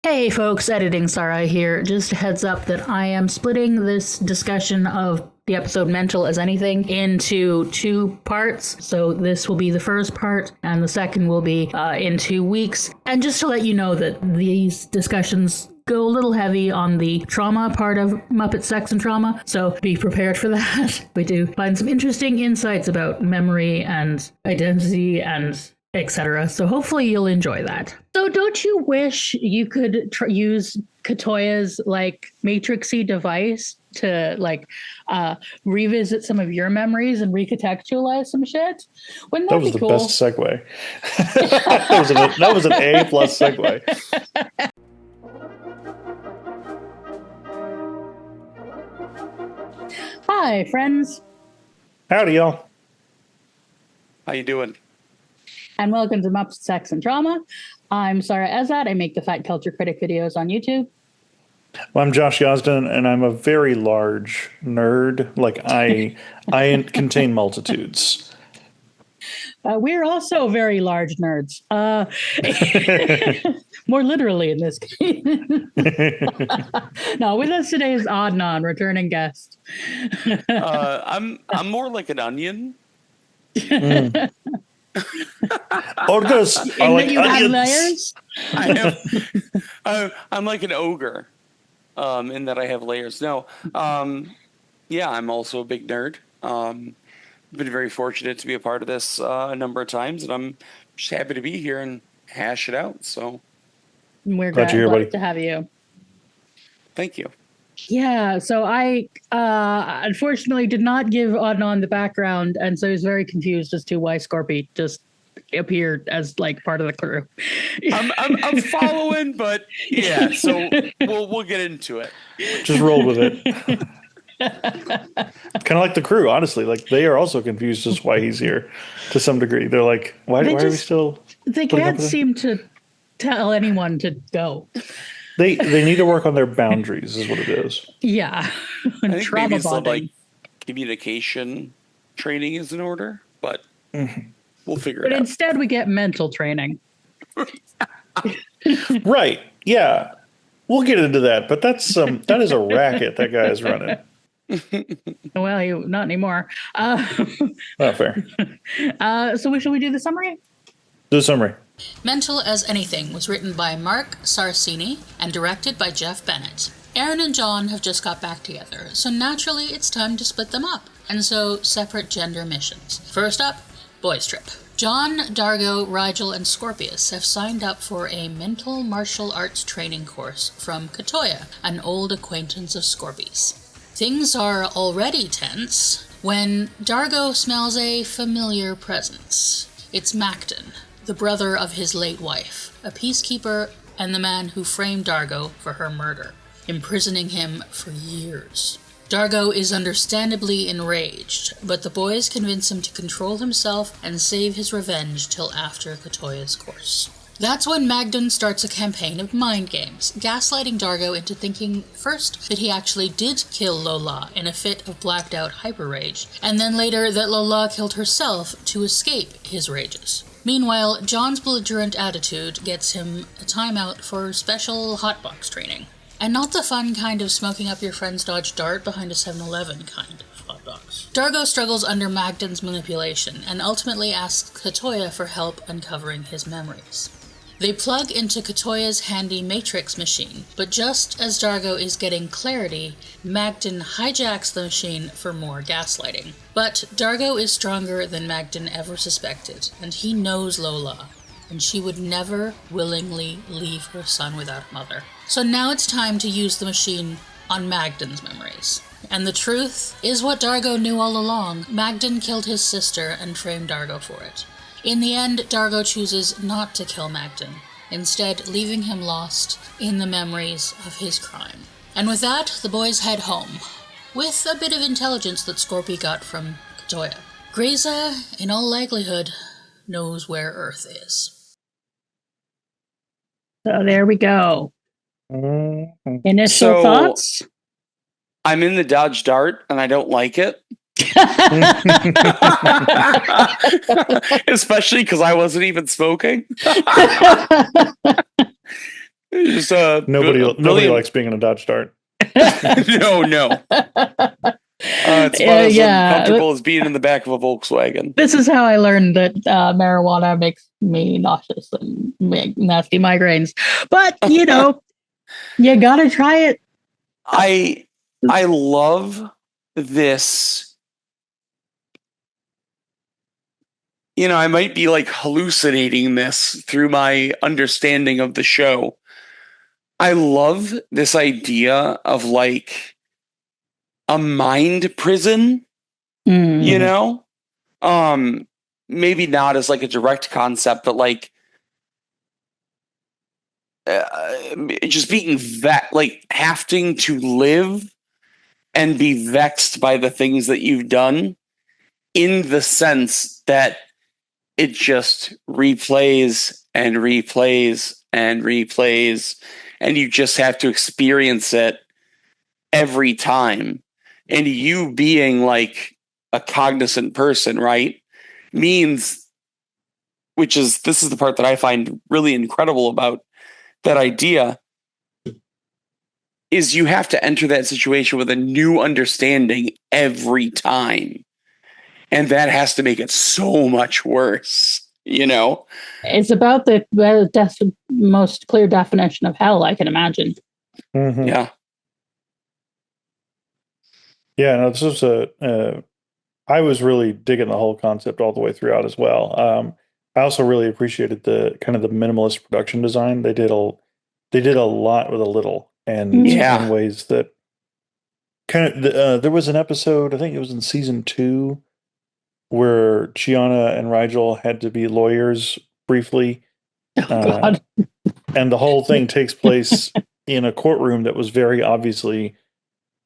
Hey folks, editing Sara here. Just a heads up that I am splitting this discussion of the episode Mental as Anything into two parts. So this will be the first part, and the second will be in 2 weeks. And just to let you know that these discussions go a little heavy on the trauma part of Muppet Sex and Trauma, so be prepared for that. We do find some interesting insights about memory and identity and etc. So hopefully you'll enjoy that. So don't you wish you could use Katoya's matrixy device to revisit some of your memories and recontextualize some shit? Wouldn't that be cool? That was the best segue. that was an A plus segue. Hi, friends. Howdy, y'all. How you doing? And welcome to Muppet Sex and Trauma. I'm Sara Ezzat. I make the Fat Culture Critic videos on YouTube. Well, I'm Josh Gosdin, and I'm a very large nerd. I contain multitudes. We're also very large nerds. More literally in this case. No, with us today is Oddnon, returning guest. I'm more like an onion. Ogres are like you onions. have layers? I'm like an ogre, in that I have layers. No, yeah, I'm also a big nerd. Been very fortunate to be a part of this a number of times, and I'm just happy to be here and hash it out. So we're glad to have you. Thank you. Yeah, so I unfortunately did not give Oddnon the background, and so he's very confused as to why Scorpy just appeared as part of the crew. I'm following, but yeah, so we'll get into it. Just roll with it. Kind of like the crew, honestly. They are also confused as why he's here to some degree. They're like, why are we still? They can't seem to tell anyone to go. They need to work on their boundaries, is what it is. Yeah. I think Trauma maybe bonding. Communication training is in order, but we'll figure it out. But instead we get mental training. Right. Yeah. We'll get into that, but that is a racket that guy is running. Well, not anymore. Not fair. So shall we do the summary? Do the summary. Mental as Anything was written by Mark Saracini and directed by Jeff Bennett. Aaron and John have just got back together, so naturally it's time to split them up, and so separate gender missions. First up, Boys Trip. John, Dargo, Rigel, and Scorpius have signed up for a mental martial arts training course from Katoya, an old acquaintance of Scorpi's. Things are already tense when Dargo smells a familiar presence. It's Magdin, the brother of his late wife, a peacekeeper and the man who framed Dargo for her murder, imprisoning him for years. Dargo is understandably enraged, but the boys convince him to control himself and save his revenge till after Katoya's course. That's when Magdin starts a campaign of mind games, gaslighting Dargo into thinking first that he actually did kill Lola in a fit of blacked out hyper-rage, and then later that Lola killed herself to escape his rages. Meanwhile, John's belligerent attitude gets him a timeout for special hotbox training. And not the fun kind of smoking up your friend's Dodge Dart behind a 7-Eleven kind of hotbox. Dargo struggles under Magdin's manipulation and ultimately asks Katoya for help uncovering his memories. They plug into Katoya's handy Matrix machine, but just as Dargo is getting clarity, Magdin hijacks the machine for more gaslighting. But Dargo is stronger than Magdin ever suspected, and he knows Lola, and she would never willingly leave her son without a mother. So now it's time to use the machine on Magdin's memories. And the truth is what Dargo knew all along. Magdin killed his sister and framed Dargo for it. In the end, Dargo chooses not to kill Magdin, instead leaving him lost in the memories of his crime. And with that, the boys head home, with a bit of intelligence that Scorpy got from Katoya. Greza, in all likelihood, knows where Earth is. So there we go. Initial thoughts? I'm in the Dodge Dart, and I don't like it. Especially because I wasn't even smoking. Just Nobody brilliant. likes being in a Dodge Dart. No. It's about as uncomfortable as being in the back of a Volkswagen. This is how I learned that marijuana makes me nauseous and make nasty migraines. But you gotta try it. I love this. I might be like hallucinating this through my understanding of the show. I love this idea of like a mind prison, maybe not as like a direct concept, but like just being like having to live and be vexed by the things that you've done, in the sense that it just replays and replays and replays, and you just have to experience it every time. And you being like a cognizant person, right, means, this is the part that I find really incredible about that idea, is you have to enter that situation with a new understanding every time. And that has to make it so much worse, It's about the most clear definition of hell I can imagine. Mm-hmm. Yeah. Yeah, no, this was I was really digging the whole concept all the way throughout as well. I also really appreciated the kind of the minimalist production design. They did a lot with a little, and in ways that kind of there was an episode, I think it was in season 2, where Chiana and Rigel had to be lawyers briefly. Oh, God. And the whole thing takes place in a courtroom that was very obviously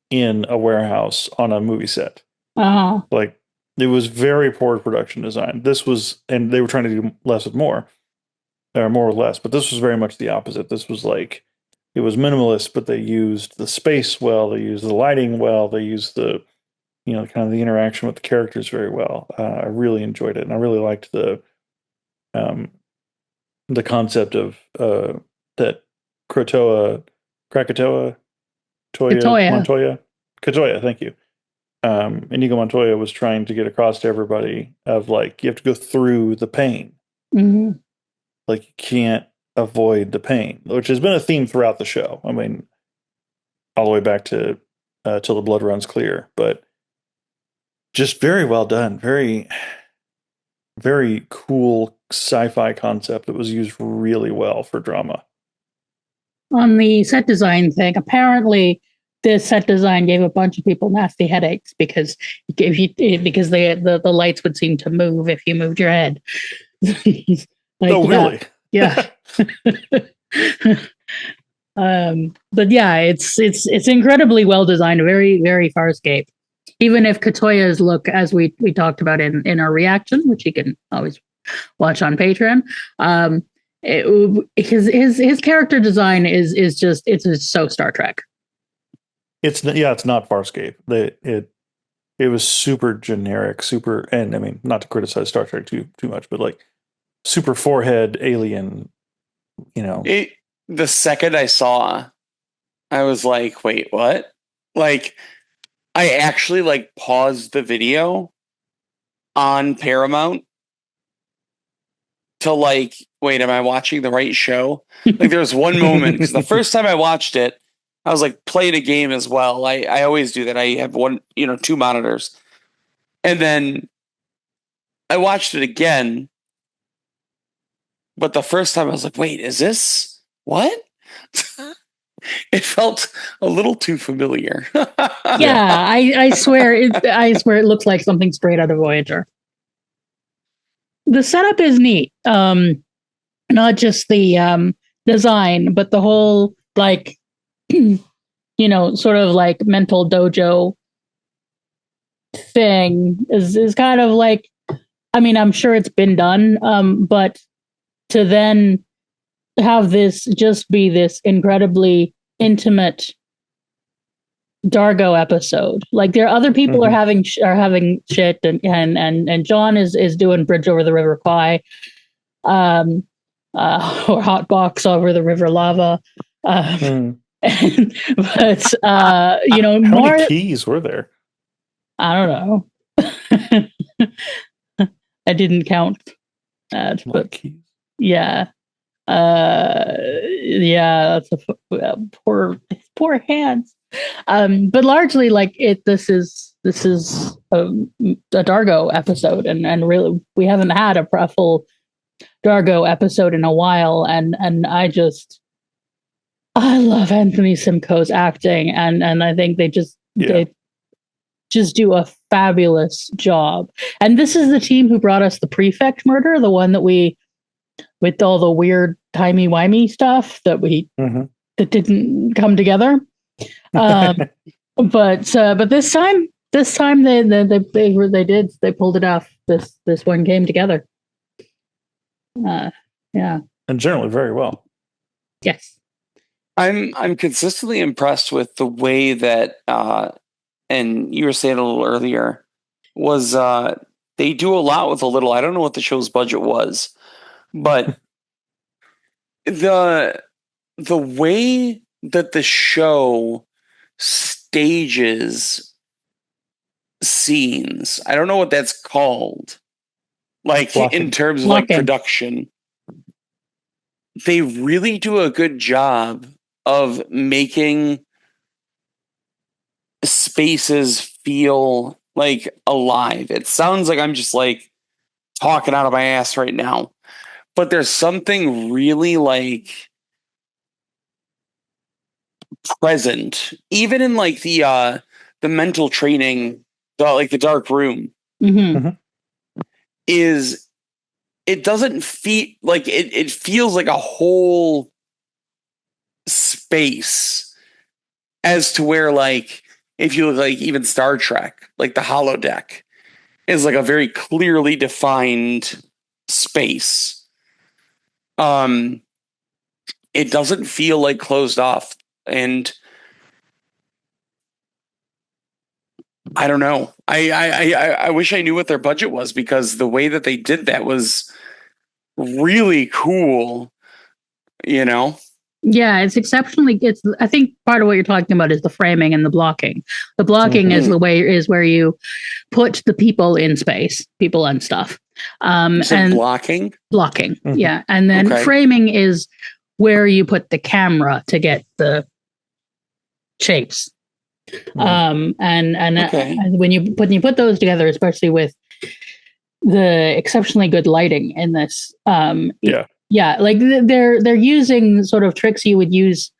in a warehouse on a movie set. Uh-huh. Like, it was very poor production design. And they were trying to do less with more, or more with less, but this was very much the opposite. This was like, it was minimalist, but they used the space well, they used the lighting well, they used the, kind of the interaction with the characters very well. I really enjoyed it, and I really liked the concept of that Krakatoa, Montoya, Katoya, thank you. Inigo Montoya was trying to get across to everybody of like, you have to go through the pain. Mm-hmm. Like, you can't avoid the pain, which has been a theme throughout the show. I mean, all the way back to Till the Blood Runs Clear, but just very well done. Very, very cool sci-fi concept that was used really well for drama. On the set design thing, apparently this set design gave a bunch of people nasty headaches because the lights would seem to move if you moved your head. Like, oh, really? Yeah. But yeah, it's incredibly well designed, very, very Farscape. Even if Katoya's look, as we talked about in our reaction, which you can always watch on Patreon, his character design is just so Star Trek. It's not Farscape. It was super generic, and I mean, not to criticize Star Trek too much, but like super forehead alien, The second I saw, I was like, wait, what? Like, I actually like paused the video on Paramount to like, wait, am I watching the right show? Like, there was one moment, because the first time I watched it, I was like playing a game as well. I always do that. I have 2 monitors. And then I watched it again. But the first time I was like, wait, is this what? It felt a little too familiar. Yeah, I swear it looks like something straight out of Voyager. The setup is neat. Not just the design, but the whole like sort of like mental dojo thing is kind of like, I mean, I'm sure it's been done, but to then have this just be this incredibly intimate Dargo episode. Like, there are other people are having shit, and John is doing Bridge Over the River Kwai. or hot box over the river lava. But How more. many keys were there? I don't know. I didn't count that, but keys. yeah. Yeah, that's a poor hands. But largely, like this is a Dargo episode, and really we haven't had a full Dargo episode in a while, and I love Anthony Simcoe's acting, and I think they just do a fabulous job. And this is the team who brought us the Prefect murder, the one that we, with all the weird timey-wimey stuff that that didn't come together. But this time they pulled it off. This one came together. Yeah, and generally very well. Yes, I'm consistently impressed with the way that, and you were saying a little earlier, was they do a lot with a little. I don't know what the show's budget was, but the way that the show stages scenes, I don't know what that's called, like in terms of like production, they really do a good job of making spaces feel like alive. It sounds like I'm just like talking out of my ass right now, but there's something really like present, even in like the mental training, like the dark room, is it doesn't feel like it feels like a whole space, as to where, like, if you look like even Star Trek, like the holodeck is like a very clearly defined space. It doesn't feel like closed off, and I don't know. I wish I knew what their budget was, because the way that they did that was really cool. Yeah, it's exceptionally. I think part of what you're talking about is the framing and the blocking. The blocking is where you put the people in space, people and stuff. And blocking, yeah, and then framing is where you put the camera to get the shapes. And when you put those together, especially with the exceptionally good lighting in this, yeah, like they're using sort of tricks you would use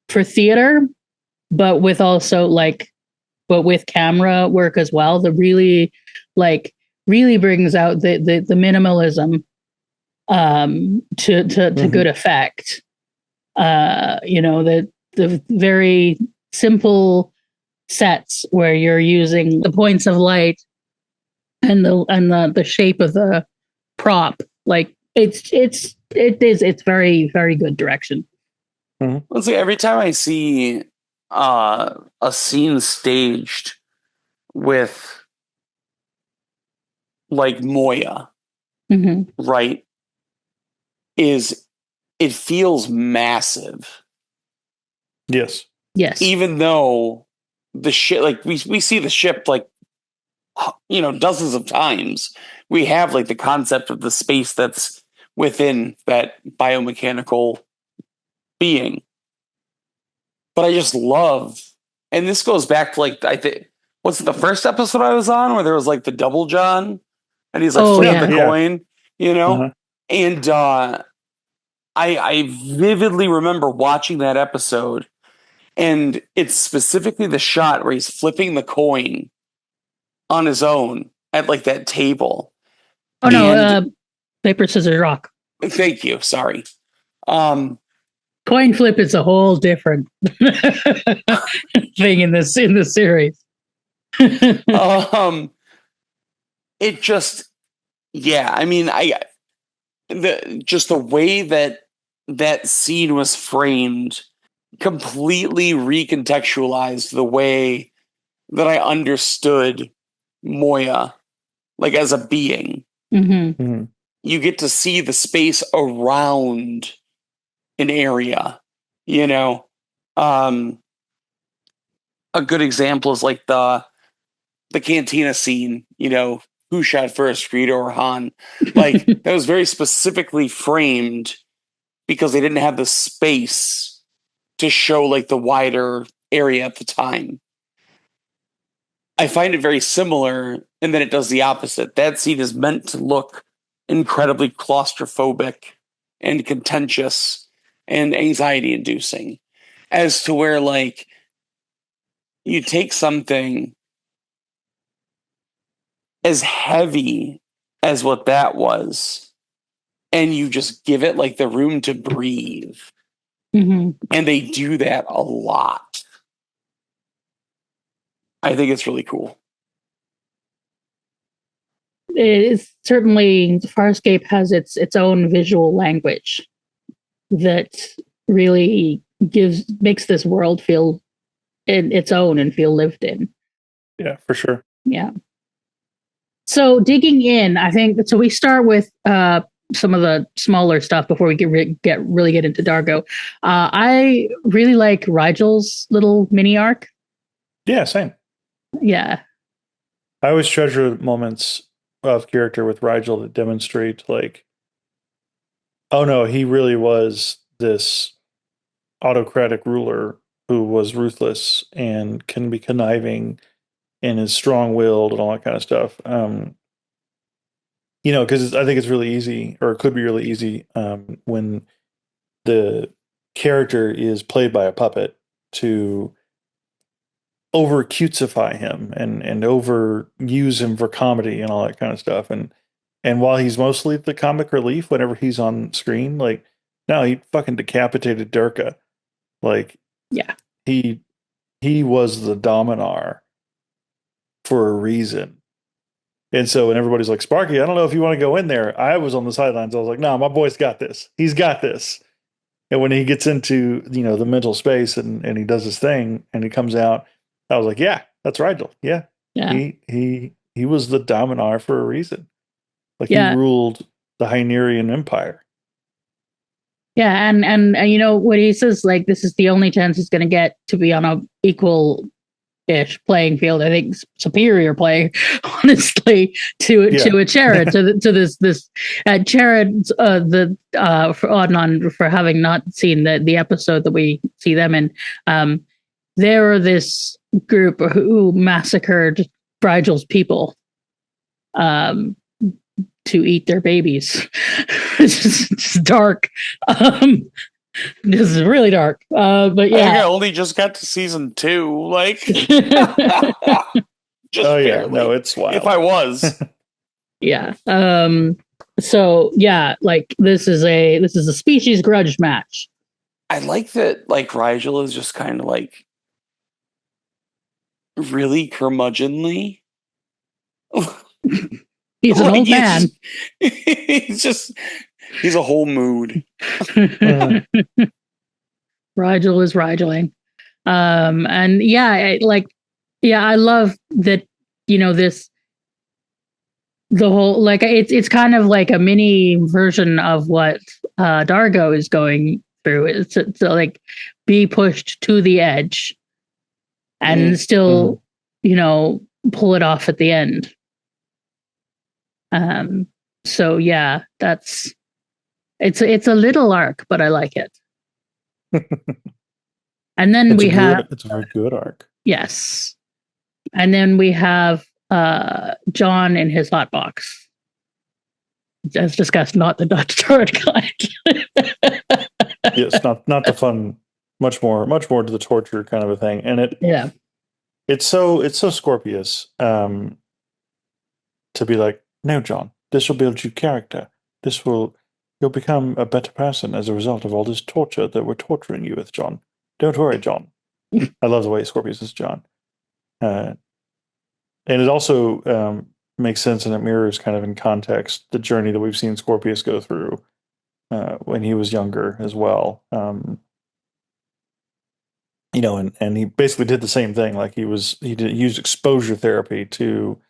for theater, but with camera work as well. That really brings out the minimalism to good effect. The very simple sets where you're using the points of light and the shape of the prop, like it's very, very good direction. Let's see, every time I see a scene staged with like Moya, right, it feels massive. Yes. Even though the ship, like we see the ship like, dozens of times. We have like the concept of the space that's within that biomechanical being. But I just love, and this goes back to like, I think, what's the first episode I was on where there was like the double John and he's like flipping the coin, and I vividly remember watching that episode, and it's specifically the shot where he's flipping the coin on his own at like that table. Paper, scissors, rock. Thank you. Sorry. Coin flip is a whole different thing in this series. It just, I mean, the way that scene was framed completely recontextualized the way that I understood Moya, like as a being. you get to see the space around an area, you know. A good example is like the cantina scene, you know, who shot first, Greedo or Han? Like that was very specifically framed because they didn't have the space to show like the wider area at the time. I find it very similar, and then it does the opposite. That scene is meant to look incredibly claustrophobic and contentious and anxiety inducing, as to where like you take something as heavy as what that was and you just give it like the room to breathe. Mm-hmm. And they do that a lot. I think it's really cool. It is certainly, Farscape has its own visual language that really makes this world feel its own and feel lived in. Yeah, for sure. Yeah. So digging in, I think, so we start with some of the smaller stuff before we really get into Dargo. I really like Rigel's little mini arc. Yeah, same. Yeah. I always treasure moments of character with Rigel that demonstrate like, oh no, he really was this autocratic ruler who was ruthless and can be conniving and is strong-willed and all that kind of stuff. You know, because I think it's really easy, or it could be really easy, when the character is played by a puppet to over cutesify him and overuse him for comedy and all that kind of stuff. And while he's mostly the comic relief whenever he's on screen, like, no, he fucking decapitated Durka. Like, yeah, he was the Dominar for a reason. And so when everybody's like, Sparky, I don't know if you want to go in there, I was on the sidelines. I was like, no, my boy's got this. He's got this. And when he gets into, you know, the mental space and he does his thing and he comes out, I was like, yeah, that's Rigel. Yeah. He was the Dominar for a reason. Like, he ruled the Hynerian Empire. Yeah, and you know what he says, like, this is the only chance he's going to get to be on a equal-ish playing field. I think superior playing, honestly, to a Charid, to this Charid, for Oddnon, for having not seen the episode that we see them in. There are this group who massacred Rigel's people to eat their babies. It's just dark. This is really dark. But yeah, I think I only just got to season 2. Like, just barely. No, it's wild. If I was, yeah. So yeah, like this is a species grudge match. I like that. Like, Rigel is just kind of like really curmudgeonly. He's an old man. He's a whole mood. Rigel is Rigeling. And yeah, I love that, you know, the whole, like, it's kind of like a mini version of what Dargo is going through. It's to like be pushed to the edge and still, you know, pull it off at the end. So yeah, it's a little arc, but I like it. And then it's a very good arc. Yes. And then we have John in his hot box. As discussed, not the Dutch turret guy. Yes, not the fun, much more to the torture kind of a thing. And it's so Scorpius to be like, no, John, this will build you character. You'll become a better person as a result of all this torture that we're torturing you with, John. Don't worry, John. I love the way Scorpius is John. And it also makes sense, and it mirrors kind of in context the journey that we've seen Scorpius go through when he was younger as well. You know, and he basically did the same thing. Like, he used exposure therapy to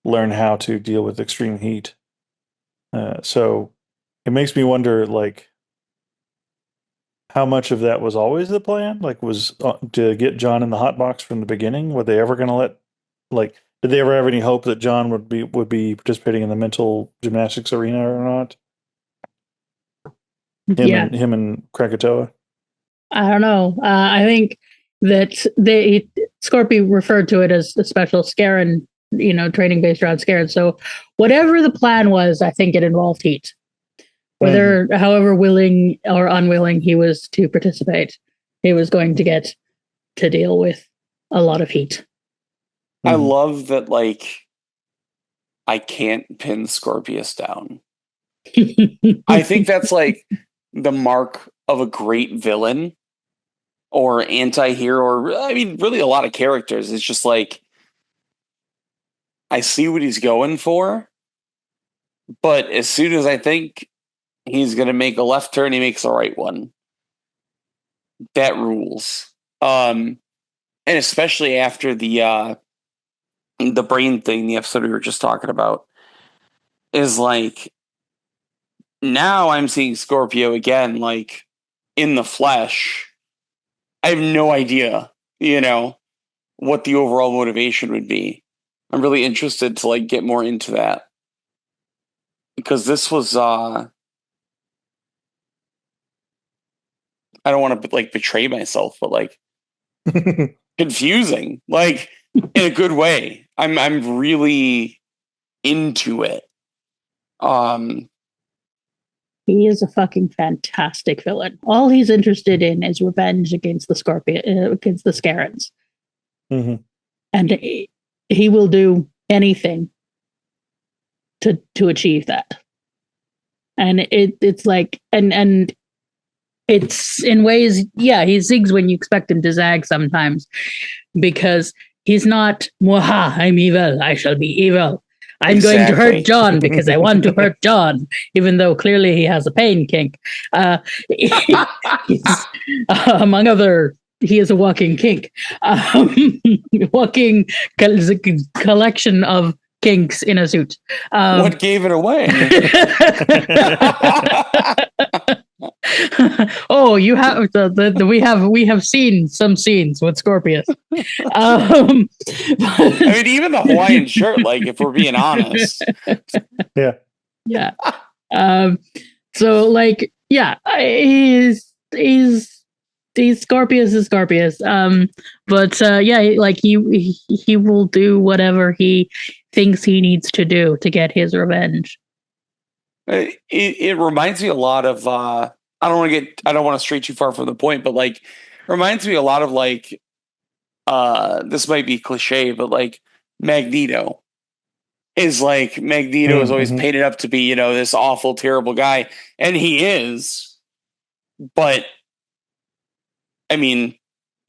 learn how to deal with extreme heat. So it makes me wonder, like, how much of that was always the plan? Like, was to get John in the hot box from the beginning? Were they ever going to like, did they ever have any hope that John would be participating in the mental gymnastics arena or not? Him and Krakatoa. I don't know. I think that Scorpio referred to it as a special Scaran, training based around Scaran. So whatever the plan was, I think it involved heat. Whether, however willing or unwilling he was to participate, he was going to get to deal with a lot of heat. I love that, like, I can't pin Scorpius down. I think that's like the mark of a great villain or anti-hero, or I mean, really a lot of characters. It's just like, I see what he's going for, but as soon as I think he's going to make a left turn, he makes the right one. That rules. And especially after the brain thing, the episode we were just talking about, is like, now I'm seeing Scorpio again, like, in the flesh. I have no idea, what the overall motivation would be. I'm really interested to, like, get more into that. Because this was, I don't want to, like, betray myself, but, like, confusing, like, in a good way. I'm really into it. He is a fucking fantastic villain. All he's interested in is revenge against the against the Scarans. And he will do anything to achieve that. And it's like, and it's in ways, yeah, he zigs when you expect him to zag sometimes, because he's not, Mwaha, I'm evil, I shall be evil. I'm going to hurt John because I want to hurt John, even though clearly he has a pain kink. Among other, he is a walking kink. Walking collection of kinks in a suit. What gave it away? Oh, you have we have seen some scenes with Scorpius. I mean, even the Hawaiian shirt, like, if we're being honest. Yeah. So, like, yeah, he's Scorpius is Scorpius. But yeah, like, he will do whatever he thinks he needs to do to get his revenge. It reminds me a lot of I don't want to stray too far from the point, but, like, reminds me a lot of, like, this might be cliche, but, like, Magneto is always painted up to be, this awful, terrible guy, and he is, but I mean,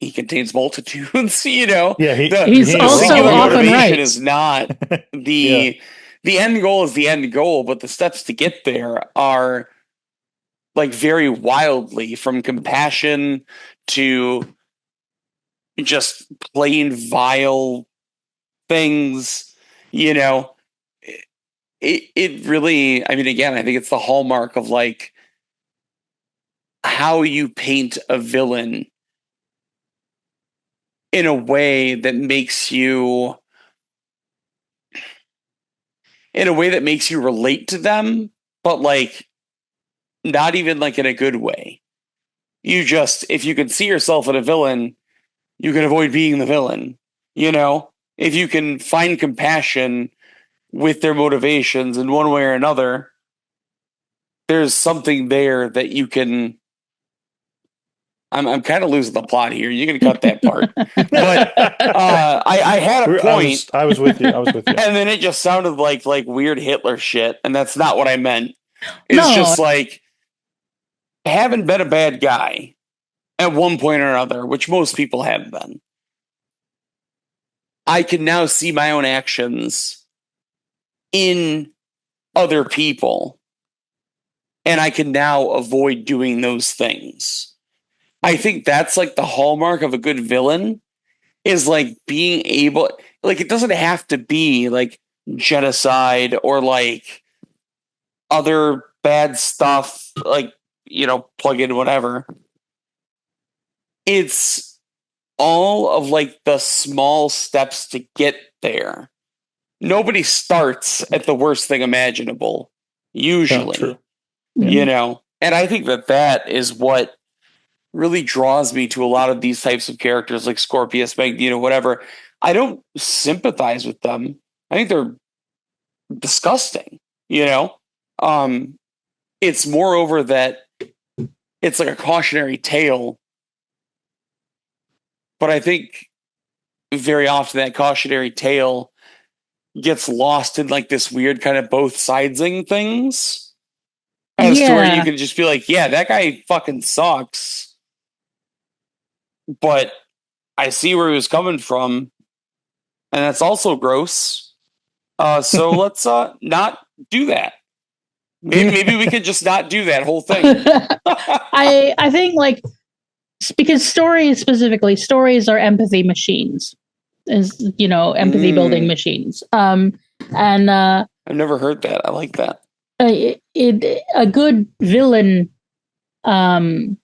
he contains multitudes, Yeah, he's also often right. Is not the end goal is the end goal, but the steps to get there are, like, very wildly, from compassion to just plain vile things, it really, I mean, again, I think it's the hallmark of, like, how you paint a villain in a way that makes you relate to them, but, like, not even, like, in a good way. If you can see yourself in a villain, you can avoid being the villain. If you can find compassion with their motivations in one way or another, there's something there that you can. I'm kind of losing the plot here. You can cut that part, but I had a point. I was with you. And then it just sounded like weird Hitler shit, and that's not what I meant. It's just like, having been a bad guy at one point or another, which most people have been, I can now see my own actions in other people, and I can now avoid doing those things. I think that's, like, the hallmark of a good villain, is, like, being able, like, it doesn't have to be, like, genocide or, like, other bad stuff, like, plug in whatever. It's all of like the small steps to get there. Nobody starts at the worst thing imaginable, usually. Yeah. And I think that is what really draws me to a lot of these types of characters like Scorpius, Magneto, whatever. I don't sympathize with them. I think they're disgusting, It's moreover that it's like a cautionary tale. But I think very often that cautionary tale gets lost in like this weird kind of both sidesing things. As to where you can just be like, yeah, that guy fucking sucks. But I see where he was coming from. And that's also gross. So let's not do that. Maybe we could just not do that whole thing. I think like because stories are empathy machines, empathy building machines. And I've never heard that. I like that. A good villain lets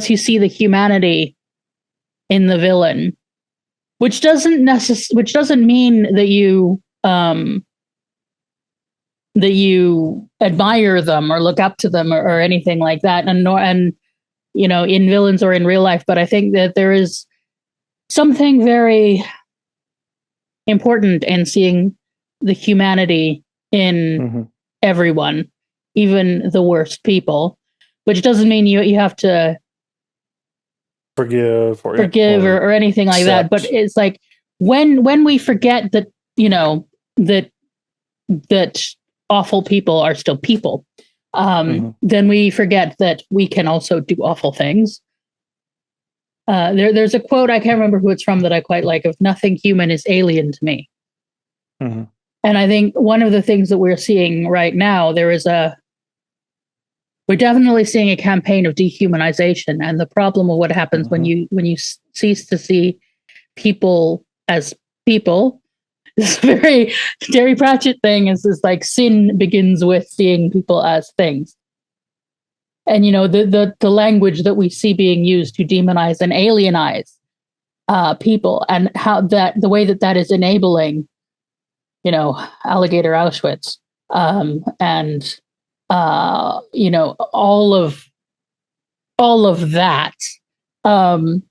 you see the humanity in the villain, which doesn't mean that you admire them or look up to them or anything like that, and in villains or in real life. But I think that there is something very important in seeing the humanity in everyone, even the worst people, which doesn't mean you have to forgive or anything like that. But it's like when we forget that, that awful people are still people, then we forget that we can also do awful things. There's a quote, I can't remember who it's from, that I quite like, of "Nothing human is alien to me." And I think one of the things that we're seeing right now, we're definitely seeing a campaign of dehumanization. And the problem of what happens when you cease to see people as people, this very Terry Pratchett thing is like sin begins with seeing people as things. And, the language that we see being used to demonize and alienize people, and how the way that is enabling, alligator Auschwitz, and all of that. And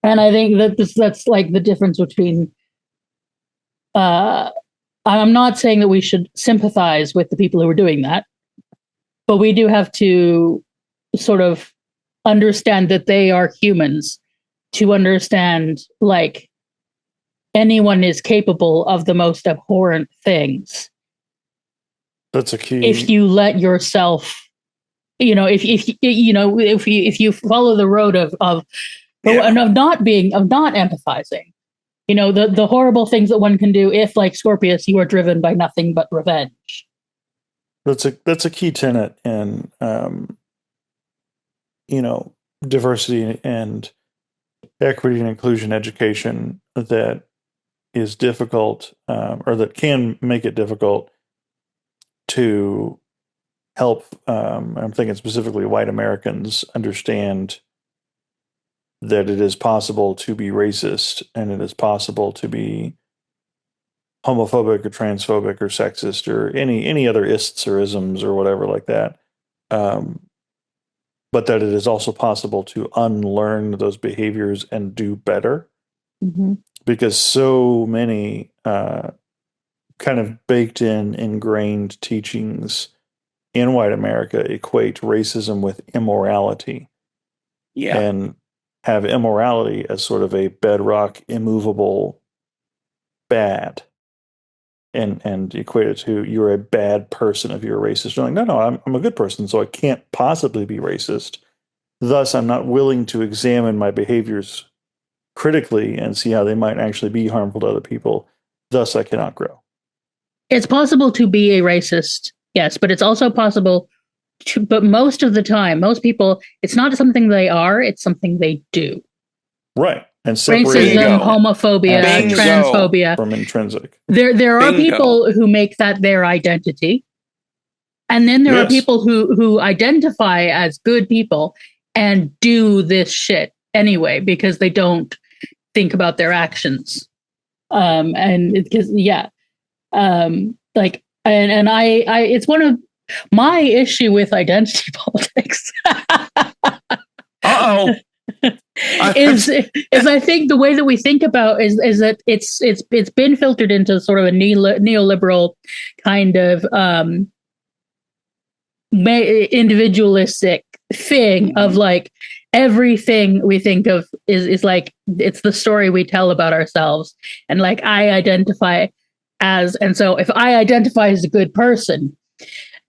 I think that's like the difference between, I'm not saying that we should sympathize with the people who are doing that, but we do have to sort of understand that they are humans, to understand like anyone is capable of the most abhorrent things. That's a key. If you let yourself, if you follow the road of not empathizing, the horrible things that one can do if, like Scorpius, you are driven by nothing but revenge. That's a key tenet in diversity and equity and inclusion education that is difficult, or that can make it difficult to help, I'm thinking specifically white Americans, understand that it is possible to be racist, and it is possible to be homophobic or transphobic or sexist or any other ists or isms or whatever like that. But that it is also possible to unlearn those behaviors and do better. Because so many kind of baked in, ingrained teachings in white America equate racism with immorality. Yeah. And have immorality as sort of a bedrock, immovable bad. And equate it to, you're a bad person if you're a racist. You're like, no, I'm a good person, so I can't possibly be racist. Thus, I'm not willing to examine my behaviors critically and see how they might actually be harmful to other people. Thus, I cannot grow. It's possible to be a racist, yes, but it's also possible to, but most of the time, most people, it's not something they are, it's something they do. Right. And racism, homophobia, transphobia from intrinsic. There are people who make that their identity, And then there are Yes. people who identify as good people and do this shit anyway because they don't think about their actions. And because like and I it's one of my issue with identity politics. Uh-oh. is I think the way that we think about is that it's been filtered into sort of a neoliberal kind of individualistic thing of like everything we think of is like it's the story we tell about ourselves, and like I identify as, and so if I identify as a good person,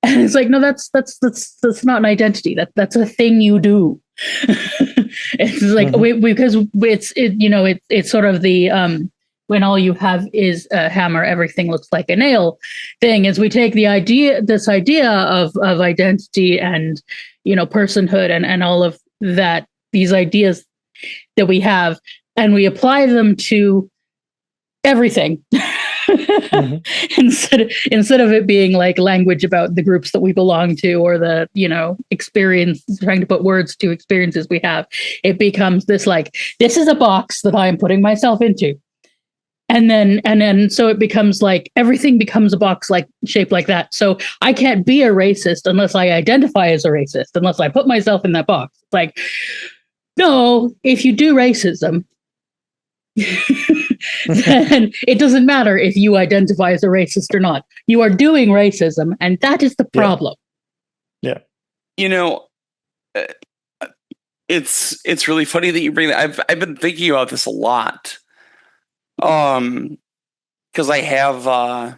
and it's like no, that's not an identity, that's a thing you do. It's like because it's sort of the when all you have is a hammer, everything looks like a nail thing. Is we take this idea of identity and personhood and all of that, these ideas that we have, and we apply them to everything. Instead of it being like language about the groups that we belong to or the experience, trying to put words to experiences we have, it becomes this like, this is a box that I am putting myself into, and then so it becomes like everything becomes a box like shaped like that. So I can't be a racist unless I identify as a racist, unless I put myself in that box. It's like, no, if you do racism, then it doesn't matter if you identify as a racist or not. You are doing racism, and that is the problem. Yeah. It's really funny that you bring that. I've been thinking about this a lot. Because I have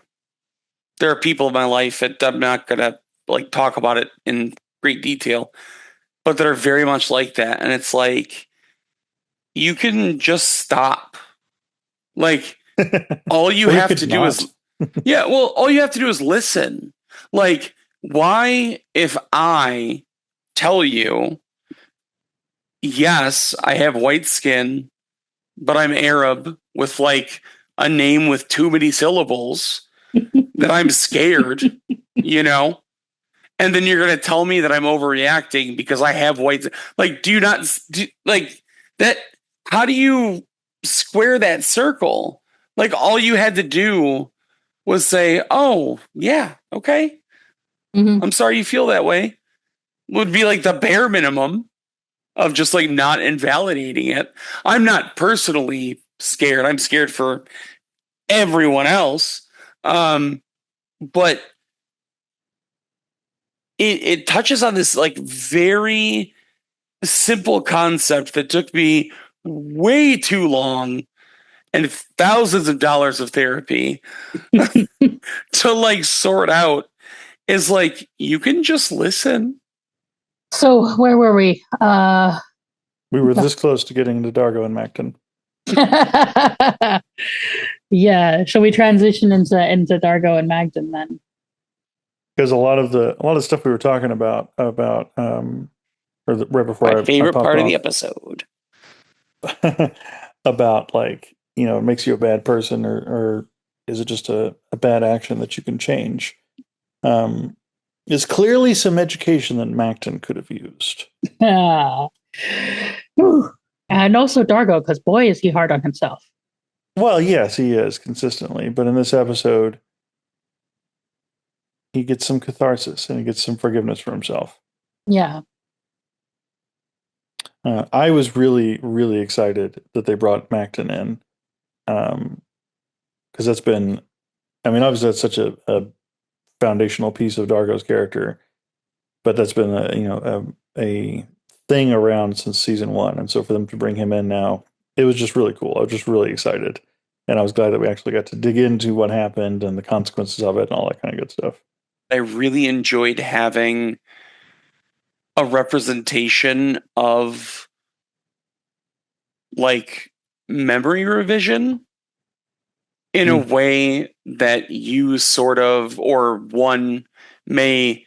there are people in my life that I'm not gonna like talk about it in great detail, but that are very much like that. And it's like, you can just stop. Like, all you have to do is all you have to do is listen. Like, why, if I tell you, yes, I have white skin, but I'm Arab with like a name with too many syllables, that I'm scared, and then you're going to tell me that I'm overreacting because I have white, like, like that. How do you square that circle? Like, all you had to do was say, oh yeah, okay. I'm sorry you feel that way, would be like the bare minimum of just like not invalidating it. I'm not personally scared. I'm scared for everyone else. But it touches on this like very simple concept that took me way too long and thousands of dollars of therapy to like sort out. Is like, you can just listen. So where were we? We were this close to getting into Dargo and Macton. Yeah, shall we transition into Dargo and Magden then? Because a lot of the stuff we were talking about right before my favorite I part off, of the episode about like it makes you a bad person, or is it just a bad action that you can change? Is clearly some education that Macton could have used. And also Dargo, because boy, is he hard on himself. Well, yes, he is consistently, but in this episode, he gets some catharsis and he gets some forgiveness for himself. Yeah. I was really, really excited that they brought Macton in, because that's been, obviously that's such a foundational piece of Dargo's character, but that's been a thing around since season 1, and so for them to bring him in now, it was just really cool. I was just really excited, and I was glad that we actually got to dig into what happened and the consequences of it and all that kind of good stuff. I really enjoyed having a representation of like memory revision in a way that you sort of, or one may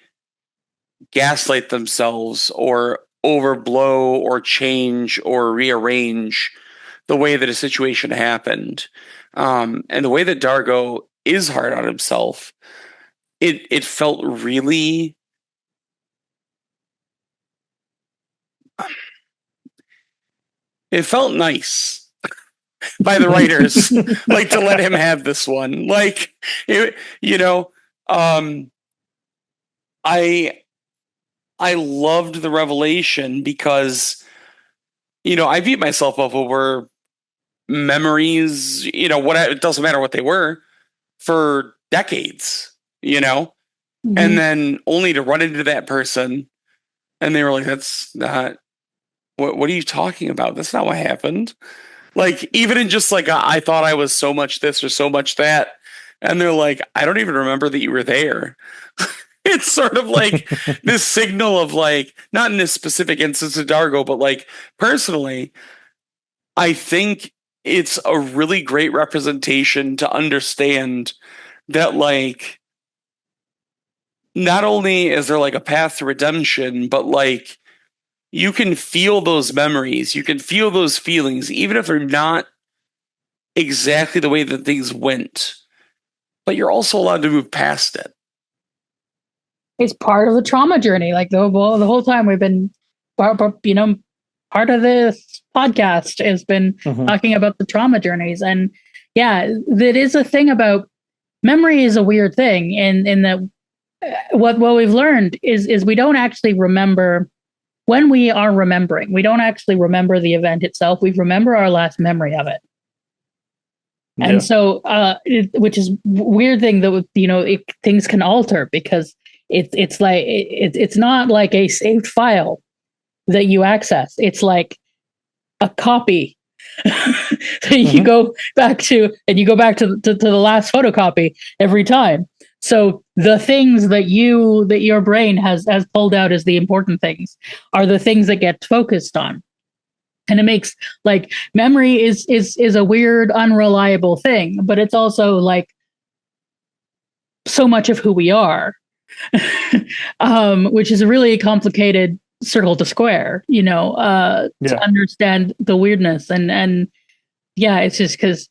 gaslight themselves or overblow or change or rearrange the way that a situation happened. And the way that Dargo is hard on himself it felt really it felt nice by the writers, like, to let him have this one. Like, it, you know, I loved the revelation because, I beat myself up over memories, what, it doesn't matter what they were, for decades, Mhm. and then only to run into that person and they were like, that's not, what are you talking about? That's not what happened. Like, even in just like, I thought I was so much this or so much that. And they're like, I don't even remember that you were there. It's sort of like this signal of, like, not in this specific instance of Dargo, but like personally, I think it's a really great representation to understand that, like, not only is there like a path to redemption, but like you can feel those memories, you can feel those feelings, even if they're not exactly the way that things went, but you're also allowed to move past it. It's part of the trauma journey. Like the whole time we've been, part of this podcast has been talking about the trauma journeys. And yeah, that is a thing about memory is a weird thing. In that what we've learned is we don't actually remember when we are remembering. We don't actually remember the event itself. We remember our last memory of it. Yeah. And so, which is weird thing that, things can alter because it's like, it's not like a saved file that you access. It's like a copy that you go back to, and you go back to the last photocopy every time. So the things that your brain has pulled out as the important things are the things that get focused on. And it makes, like, memory is a weird, unreliable thing, but it's also like so much of who we are, which is a really complicated circle to square, to understand the weirdness. And yeah, it's just because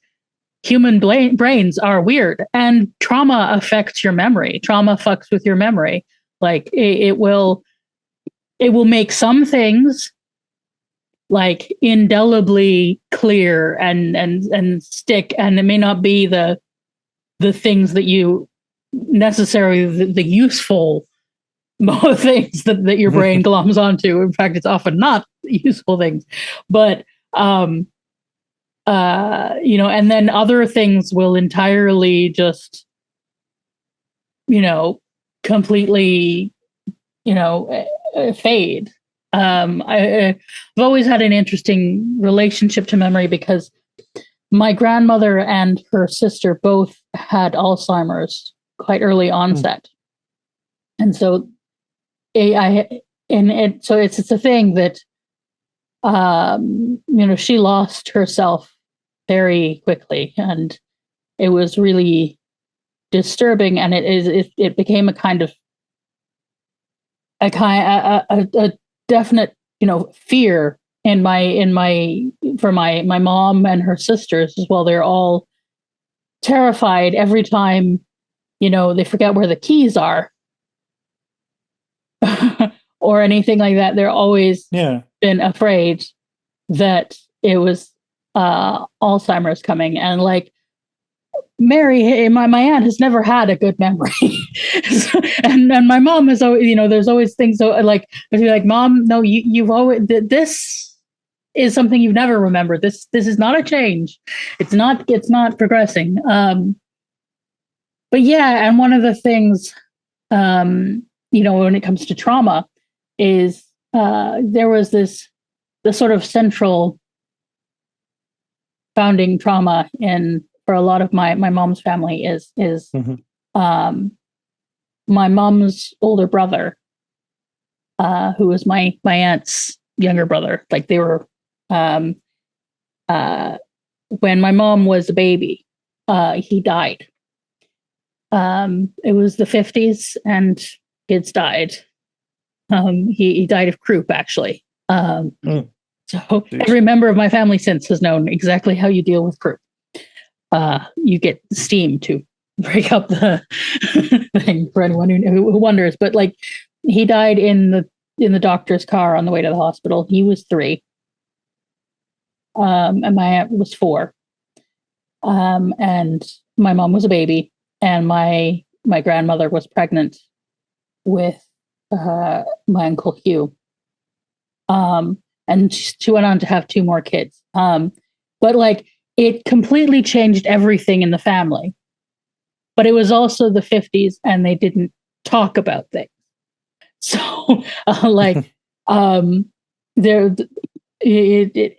human brains are weird, and trauma affects your memory. Trauma fucks with your memory. Like it will make some things like indelibly clear and stick, and it may not be the things that you necessarily the useful things that your brain gloms onto. In fact, it's often not useful things, but and then other things will entirely just completely fade. I've always had an interesting relationship to memory because my grandmother and her sister both had Alzheimer's quite early onset. And so so it's a thing that she lost herself very quickly, and it was really disturbing, and it became a kind of a definite fear for my mom and her sisters as well. They're all terrified every time they forget where the keys are or anything like that. They're always been afraid that it was Alzheimer's coming. And like Mary, my aunt has never had a good memory. and my mom has always, there's always things. So like, I'd be like, Mom, no, you've always, this is something you've never remembered. This is not a change. It's not progressing. But yeah, and one of the things, when it comes to trauma is there was the sort of central founding trauma for a lot of my mom's family is my mom's older brother, who was my aunt's younger brother. Like they were, when my mom was a baby, he died. It was the 50s and kids died. He died of croup, actually. So every member of my family since has known exactly how you deal with croup. You get steam to break up the thing for anyone who wonders. But like, he died in the doctor's car on the way to the hospital. He was 3, and my aunt was 4, and my mom was a baby, and my grandmother was pregnant with my uncle Hugh. And she went on to have 2 more kids. But like, it completely changed everything in the family. But it was also the 50s, and they didn't talk about things. So, there, it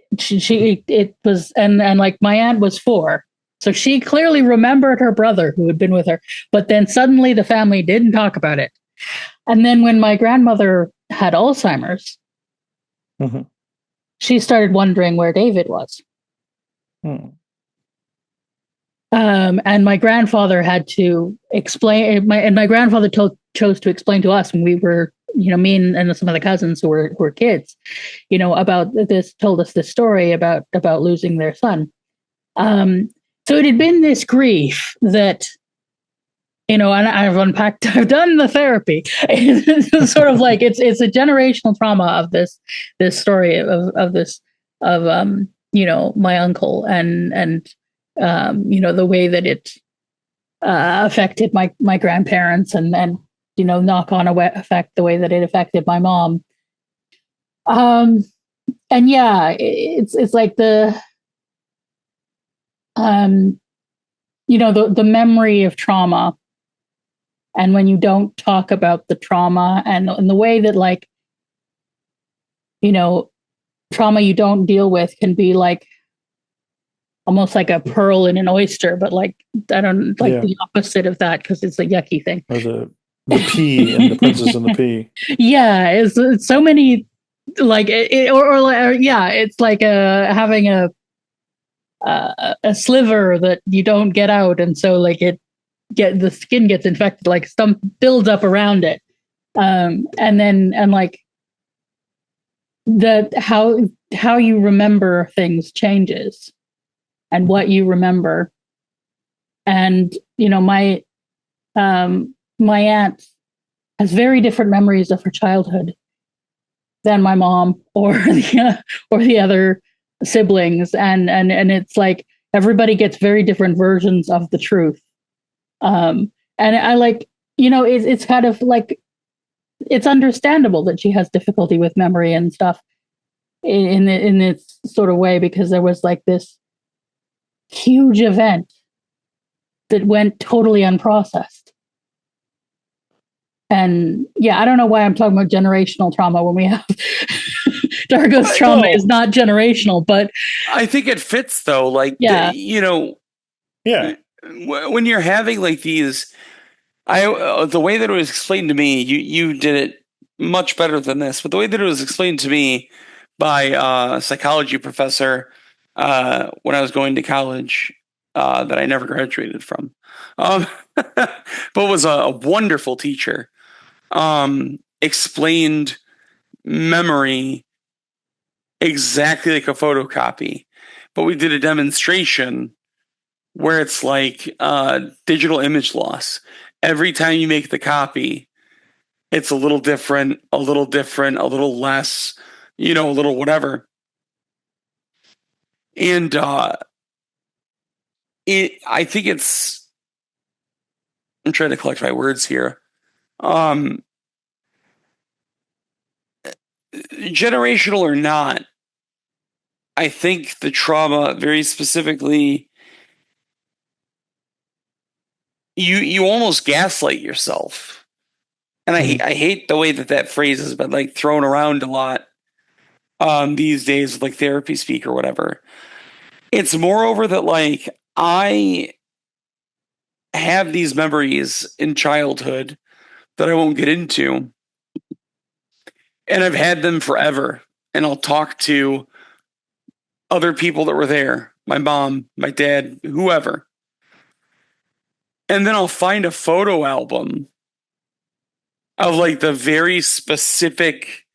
was, and like, my aunt was 4, so she clearly remembered her brother who had been with her. But then suddenly the family didn't talk about it. And then when my grandmother had Alzheimer's, Mm-hmm. she started wondering where David was. Mm. And my grandfather had to explain. My grandfather chose to explain to us when we were, me and some of the cousins who were kids, about this. Told us this story about losing their son. So it had been this grief that, and I've unpacked. I've done the therapy. It's sort of like it's a generational trauma of this story of my uncle and the way that it affected my grandparents and knock on effect the way that it affected my mom. And yeah, it's like the the memory of trauma. And when you don't talk about the trauma and the way that, like, trauma you don't deal with can be like almost like a pearl in an oyster, but like, I don't like the opposite of that, because it's a yucky thing. Or the pea and the Princess and the Pea. Yeah, it's so many, like it's like having a sliver that you don't get out, and so like the skin gets infected, like some builds up around it, and like that how you remember things changes, and what you remember, and my aunt has very different memories of her childhood than my mom or the other siblings, and it's like everybody gets very different versions of the truth. And I like, it's kind of like, it's understandable that she has difficulty with memory and stuff in this sort of way, because there was like this huge event that went totally unprocessed. And yeah, I don't know why I'm talking about generational trauma when we have Dargo's trauma is not generational, but I think it fits though. Like, yeah. When you're having like these, the way that it was explained to me, you did it much better than this, but the way that it was explained to me by a psychology professor when I was going to college that I never graduated from, but was a wonderful teacher, explained memory exactly like a photocopy, but we did a demonstration where it's like digital image loss. Every time you make the copy, it's a little different, a little less, a little whatever. And I think it's, I'm trying to collect my words here. Generational or not, I think the trauma very specifically, you almost gaslight yourself. And I hate the way that phrase has been like thrown around a lot these days with like therapy speak or whatever. It's moreover that like I have these memories in childhood that I won't get into, and I've had them forever. And I'll talk to other people that were there, my mom, my dad, whoever. And then I'll find a photo album of like the very specific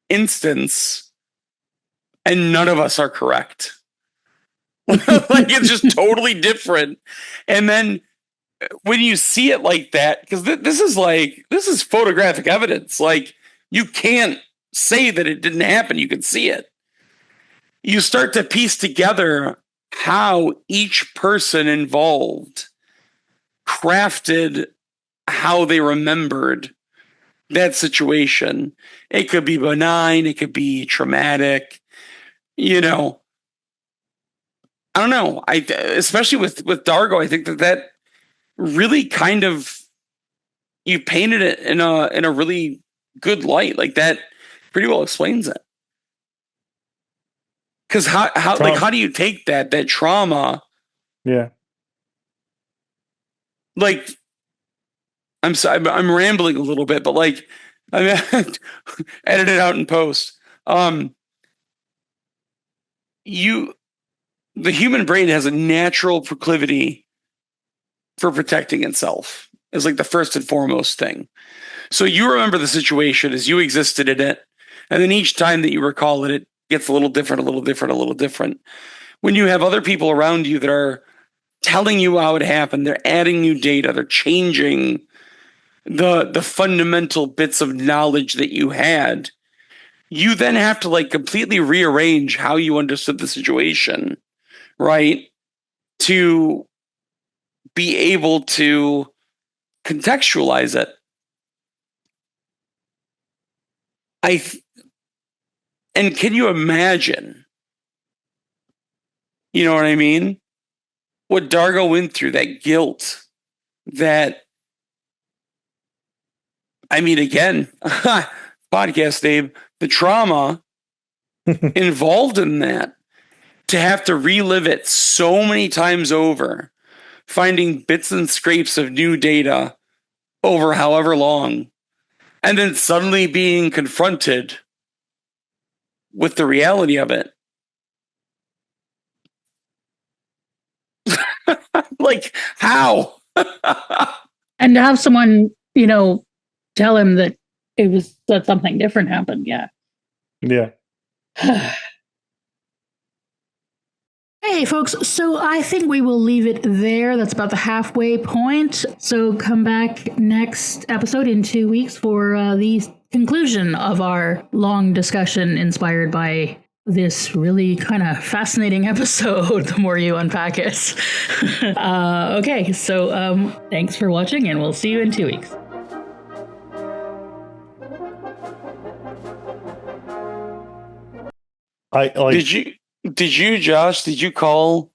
instance, and none of us are correct. Like, it's just totally different. And then when you see it like that, because this is photographic evidence. Like, you can't say that it didn't happen. You can see it. You start to piece together how each person involved crafted how they remembered that situation. It could be benign, it could be traumatic, I don't know. Especially with Dargo, I think that really kind of, you painted it in a really good light. Like, that pretty well explains it. Because how do you take that trauma? Yeah. Like, I'm sorry, I'm rambling a little bit, but like, I mean, edit it out in post. The human brain has a natural proclivity for protecting itself. Is like the first and foremost thing. So you remember the situation as you existed in it, and then each time that you recall it, it gets a little different, a little different, a little different. When you have other people around you that are telling you how it happened, they're adding new data, they're changing the fundamental bits of knowledge that you had, you then have to like completely rearrange how you understood the situation, right? To be able to contextualize it. And can you imagine, you know what I mean? What Dargo went through, that guilt, that, I mean, again, podcast name, the trauma involved in that, to have to relive it so many times over, finding bits and scrapes of new data over however long, and then suddenly being confronted with the reality of it. Like, how? And to have someone, tell him that that something different happened. Yeah. Yeah. Hey, folks. So I think we will leave it there. That's about the halfway point. So come back next episode in 2 weeks for the conclusion of our long discussion inspired by this really kind of fascinating episode, the more you unpack it. Okay, so thanks for watching, and we'll see you in 2 weeks. Did you, Josh, did you call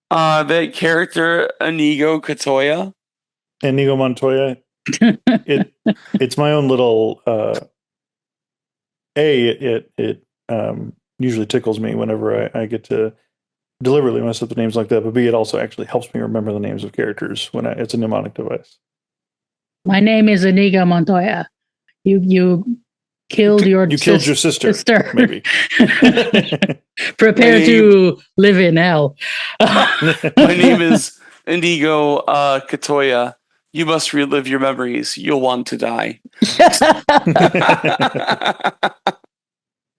that character Inigo Katoya? Inigo Montoya. It's my own little it usually tickles me whenever I get to deliberately mess up the names like that, but B, it also actually helps me remember the names of characters when it's a mnemonic device. My name is Inigo Montoya. You killed your sister. Maybe. Prepare to live in hell. My name is Inigo Katoya. You must relive your memories. You'll want to die.